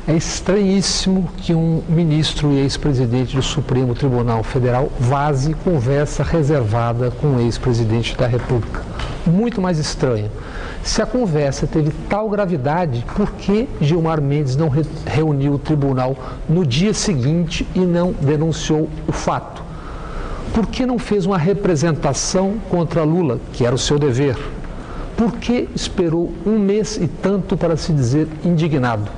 É estranhíssimo que um ministro e ex-presidente do Supremo Tribunal Federal vaze conversa reservada com o ex-presidente da República. Muito mais estranho. Se a conversa teve tal gravidade, por que Gilmar Mendes não reuniu o tribunal no dia seguinte e não denunciou o fato? Por que não fez uma representação contra Lula, que era o seu dever? Por que esperou um mês e tanto para se dizer indignado?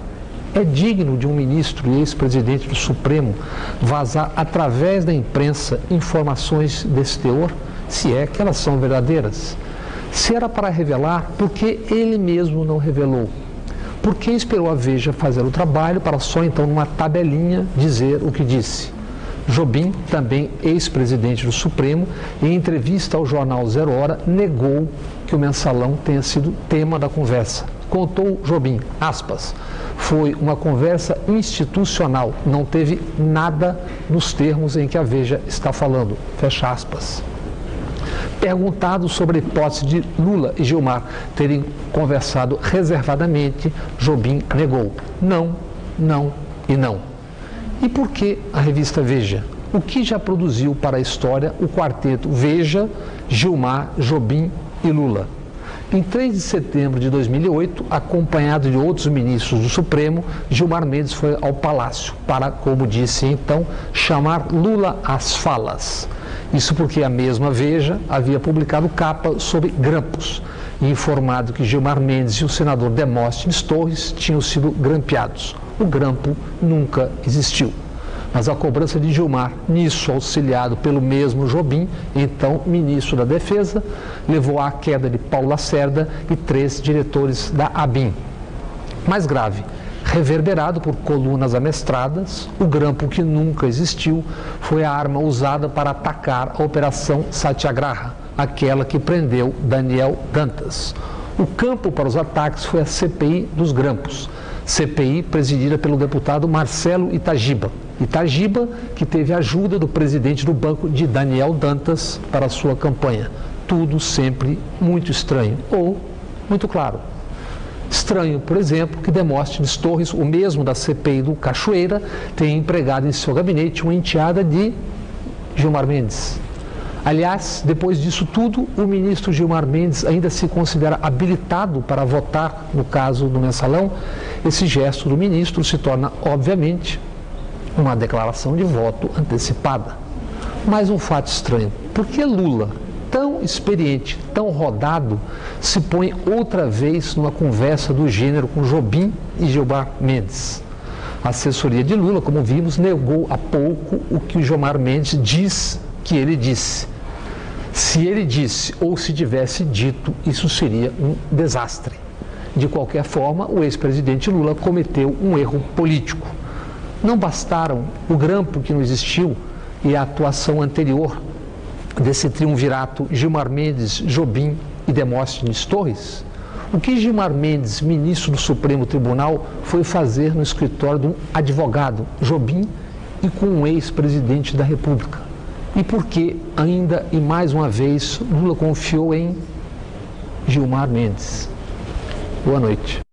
É digno de um ministro e ex-presidente do Supremo vazar através da imprensa informações desse teor, se é que elas são verdadeiras? Se era para revelar, por que ele mesmo não revelou? Por que esperou a Veja fazer o trabalho para só então, numa tabelinha, dizer o que disse? Jobim, também ex-presidente do Supremo, em entrevista ao jornal Zero Hora, negou que o mensalão tenha sido tema da conversa. Contou Jobim, aspas, foi uma conversa institucional, não teve nada nos termos em que a Veja está falando, fecha aspas. Perguntado sobre a hipótese de Lula e Gilmar terem conversado reservadamente, Jobim negou, não, não e não. E por que a revista Veja? O que já produziu para a história o quarteto Veja, Gilmar, Jobim e Lula? Em 3 de setembro de 2008, acompanhado de outros ministros do Supremo, Gilmar Mendes foi ao Palácio para, como disse então, chamar Lula às falas. Isso porque a mesma Veja havia publicado capa sobre grampos e informado que Gilmar Mendes e o senador Demóstenes Torres tinham sido grampeados. O grampo nunca existiu. Mas a cobrança de Gilmar, nisso auxiliado pelo mesmo Jobim, então ministro da Defesa, levou à queda de Paulo Lacerda e 3 diretores da ABIN. Mais grave, reverberado por colunas amestradas, o grampo que nunca existiu foi a arma usada para atacar a Operação Satyagraha, aquela que prendeu Daniel Dantas. O campo para os ataques foi a CPI dos grampos, CPI presidida pelo deputado Marcelo Itagiba. Itagiba, que teve a ajuda do presidente do banco de Daniel Dantas para a sua campanha. Tudo sempre muito estranho, ou muito claro. Estranho, por exemplo, que Demóstenes Torres, o mesmo da CPI do Cachoeira, tenha empregado em seu gabinete uma enteada de Gilmar Mendes. Aliás, depois disso tudo, o ministro Gilmar Mendes ainda se considera habilitado para votar no caso do mensalão. Esse gesto do ministro se torna, obviamente, uma declaração de voto antecipada. Mais um fato estranho. Por que Lula, tão experiente, tão rodado, se põe outra vez numa conversa do gênero com Jobim e Gilmar Mendes? A assessoria de Lula, como vimos, negou há pouco o que o Gilmar Mendes diz que ele disse. Se ele disse ou se tivesse dito, isso seria um desastre. De qualquer forma, o ex-presidente Lula cometeu um erro político. Não bastaram o grampo que não existiu e a atuação anterior desse triunvirato Gilmar Mendes, Jobim e Demóstenes Torres? O que Gilmar Mendes, ministro do Supremo Tribunal, foi fazer no escritório de um advogado, Jobim, e com um ex-presidente da República? E por que, ainda e mais uma vez, Lula confiou em Gilmar Mendes? Boa noite.